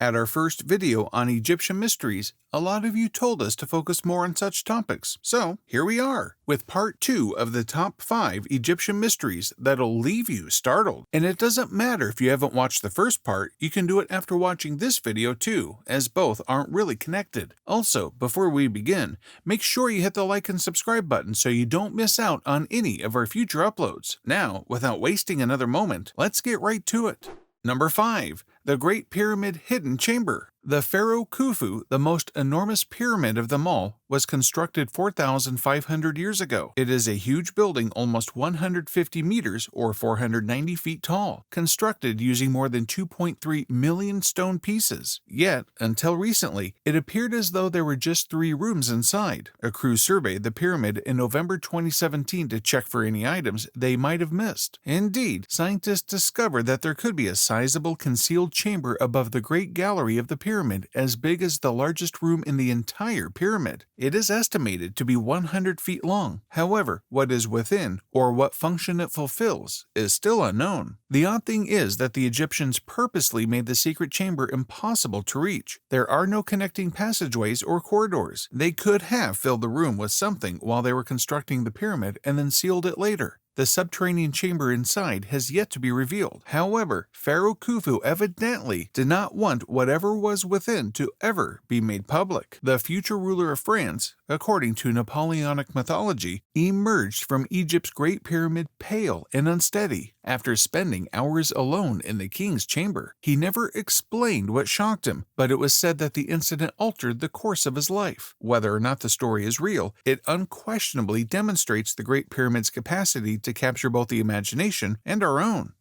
At our first video on Egyptian mysteries, a lot of you told us to focus more on such topics, so here we are, with part 2 of the top 5 Egyptian mysteries that'll leave you startled. And it doesn't matter if you haven't watched the first part, you can do it after watching this video too, as both aren't really connected. Also, before we begin, make sure you hit the like and subscribe button so you don't miss out on any of our future uploads. Now, without wasting another moment, let's get right to it. Number 5. The Great Pyramid Hidden Chamber. The Pharaoh Khufu, the most enormous pyramid of them all, was constructed 4,500 years ago. It is a huge building almost 150 meters or 490 feet tall, constructed using more than 2.3 million stone pieces. Yet, until recently, it appeared as though there were just 3 rooms inside. A crew surveyed the pyramid in November 2017 to check for any items they might have missed. Indeed, scientists discovered that there could be a sizable concealed chamber above the Great Gallery of the pyramid, as big as the largest room in the entire pyramid. It is estimated to be 100 feet long. However, what is within, or what function it fulfills, is still unknown. The odd thing is that the Egyptians purposely made the secret chamber impossible to reach. There are no connecting passageways or corridors. They could have filled the room with something while they were constructing the pyramid and then sealed it later. The subterranean chamber inside has yet to be revealed. However, Pharaoh Khufu evidently did not want whatever was within to ever be made public. The future ruler of France, according to Napoleonic mythology, emerged from Egypt's Great Pyramid pale and unsteady after spending hours alone in the king's chamber. He never explained what shocked him, but it was said that the incident altered the course of his life. Whether or not the story is real, it unquestionably demonstrates the Great Pyramid's capacity to capture both the imagination and our own.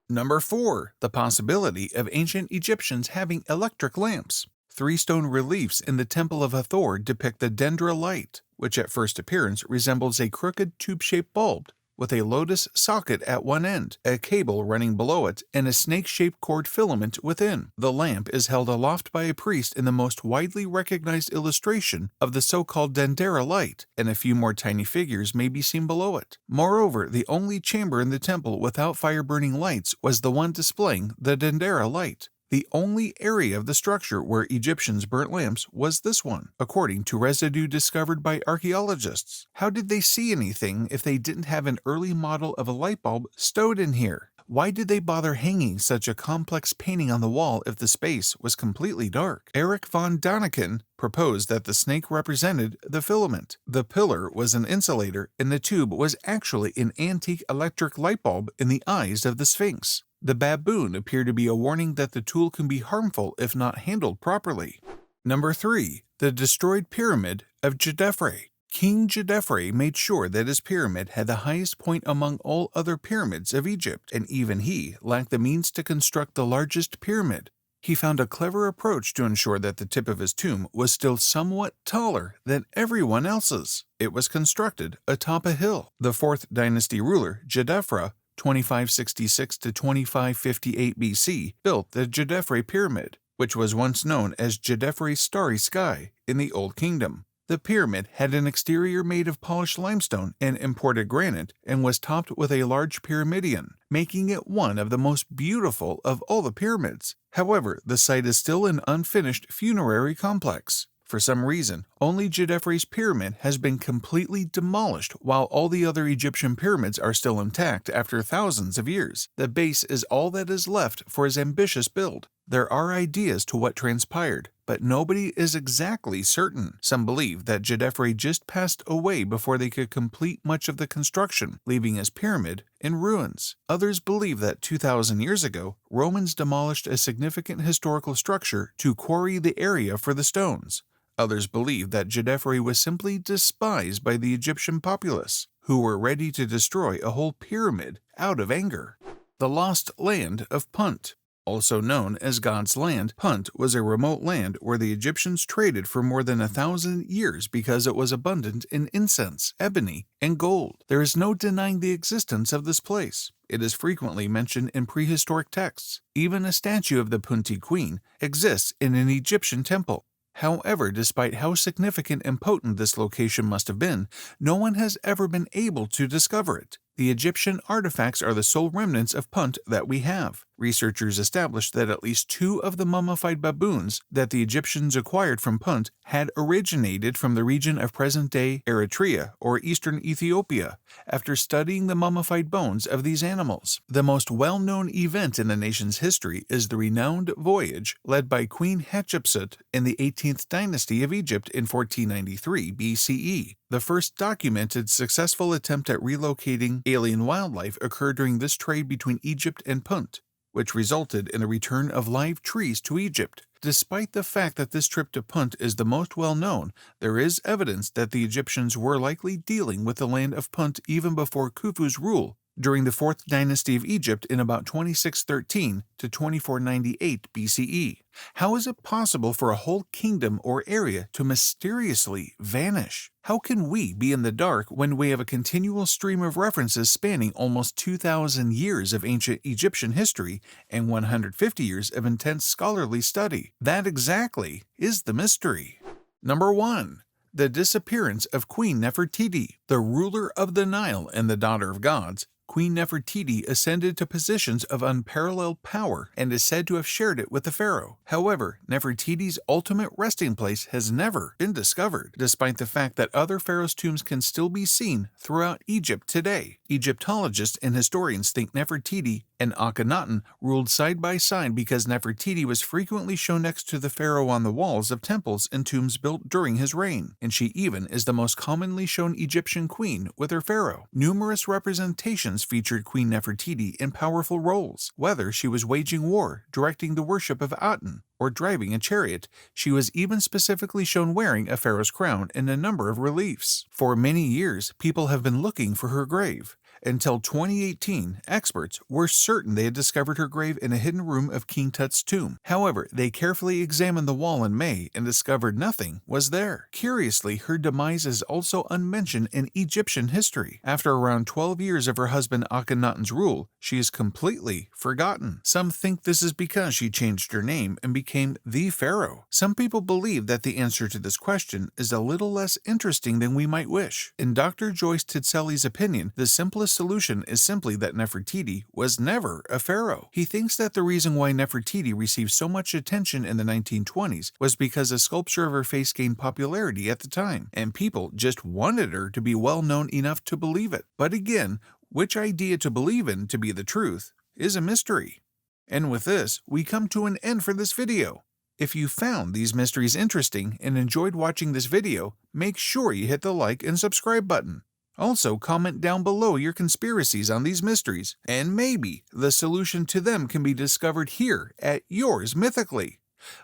Number 4. The possibility of ancient Egyptians having electric lamps. 3 stone reliefs in the Temple of Hathor depict the dendra light, which at first appearance resembles a crooked tube-shaped bulb with a lotus socket at one end, a cable running below it, and a snake-shaped cord filament within. The lamp is held aloft by a priest in the most widely recognized illustration of the so-called dendera light, and a few more tiny figures may be seen below it. Moreover, the only chamber in the temple without fire-burning lights was the one displaying the dendera light. The only area of the structure where Egyptians burnt lamps was this one, according to residue discovered by archaeologists. How did they see anything if they didn't have an early model of a light bulb stowed in here? Why did they bother hanging such a complex painting on the wall if the space was completely dark? Erich von Däniken proposed that the snake represented the filament. The pillar was an insulator, and the tube was actually an antique electric light bulb in the eyes of the Sphinx. The baboon appeared to be a warning that the tool can be harmful if not handled properly. Number 3. The destroyed pyramid of DJEDEFRE. King DJEDEFRE made sure that his pyramid had the highest point among all other pyramids of Egypt, and even he lacked the means to construct the largest pyramid. He found a clever approach to ensure that the tip of his tomb was still somewhat taller than everyone else's. It was constructed atop a hill. The 4th dynasty ruler, DJEDEFRE, 2566 to 2558 BC, built the DJEDEFRE Pyramid, which was once known as DJEDEFRE's Starry Sky in the Old Kingdom. The pyramid had an exterior made of polished limestone and imported granite and was topped with a large pyramidion, making it one of the most beautiful of all the pyramids. However, the site is still an unfinished funerary complex. For some reason, only DJEDEFRE's pyramid has been completely demolished while all the other Egyptian pyramids are still intact after thousands of years. The base is all that is left for his ambitious build. There are ideas to what transpired, but nobody is exactly certain. Some believe that DJEDEFRE just passed away before they could complete much of the construction, leaving his pyramid in ruins. Others believe that 2,000 years ago, Romans demolished a significant historical structure to quarry the area for the stones. Others believe that DJEDEFRE was simply despised by the Egyptian populace, who were ready to destroy a whole pyramid out of anger. The Lost Land of PUNT. Also known as God's Land, PUNT was a remote land where the Egyptians traded for more than 1,000 years because it was abundant in incense, ebony, and gold. There is no denying the existence of this place. It is frequently mentioned in prehistoric texts. Even a statue of the Punti queen exists in an Egyptian temple. However, despite how significant and potent this location must have been, no one has ever been able to discover it. The Egyptian artifacts are the sole remnants of PUNT that we have. Researchers established that at least 2 of the mummified baboons that the Egyptians acquired from PUNT had originated from the region of present-day Eritrea or eastern Ethiopia after studying the mummified bones of these animals. The most well-known event in the nation's history is the renowned voyage led by Queen Hatshepsut in the 18th dynasty of Egypt in 1493 BCE. The first documented successful attempt at relocating alien wildlife occurred during this trade between Egypt and Punt, which resulted in the return of live trees to Egypt. Despite the fact that this trip to Punt is the most well-known, there is evidence that the Egyptians were likely dealing with the land of Punt even before Khufu's rule during the 4th dynasty of Egypt in about 2613 to 2498 BCE. How is it possible for a whole kingdom or area to mysteriously vanish? How can we be in the dark when we have a continual stream of references spanning almost 2,000 years of ancient Egyptian history and 150 years of intense scholarly study? That exactly is the mystery. Number 1. The disappearance of Queen Nefertiti. The ruler of the Nile and the daughter of gods, Queen Nefertiti ascended to positions of unparalleled power and is said to have shared it with the pharaoh. However, Nefertiti's ultimate resting place has never been discovered, despite the fact that other pharaohs' tombs can still be seen throughout Egypt today. Egyptologists and historians think Nefertiti and Akhenaten ruled side by side because Nefertiti was frequently shown next to the pharaoh on the walls of temples and tombs built during his reign, and she even is the most commonly shown Egyptian queen with her pharaoh. Numerous representations featured Queen Nefertiti in powerful roles. Whether she was waging war, directing the worship of Aten, or driving a chariot, she was even specifically shown wearing a pharaoh's crown in a number of reliefs. For many years, people have been looking for her grave. Until 2018, experts were certain they had discovered her grave in a hidden room of King Tut's tomb. However, they carefully examined the wall in May and discovered nothing was there. Curiously, her demise is also unmentioned in Egyptian history. After around 12 years of her husband Akhenaten's rule, she is completely forgotten. Some think this is because she changed her name and became the pharaoh. Some people believe that the answer to this question is a little less interesting than we might wish. In Dr. Joyce Titselli's opinion, the simplest solution is simply that Nefertiti was never a pharaoh. He thinks that the reason why Nefertiti received so much attention in the 1920s was because a sculpture of her face gained popularity at the time, and people just wanted her to be well known enough to believe it. But again, which idea to believe in to be the truth is a mystery. And with this, we come to an end for this video. If you found these mysteries interesting and enjoyed watching this video, make sure you hit the like and subscribe button. Also, comment down below your conspiracies on these mysteries, and maybe the solution to them can be discovered here at Yours Mythically.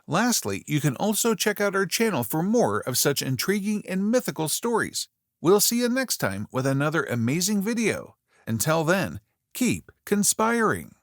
Lastly, you can also check out our channel for more of such intriguing and mythical stories. We'll see you next time with another amazing video. Until then, keep conspiring.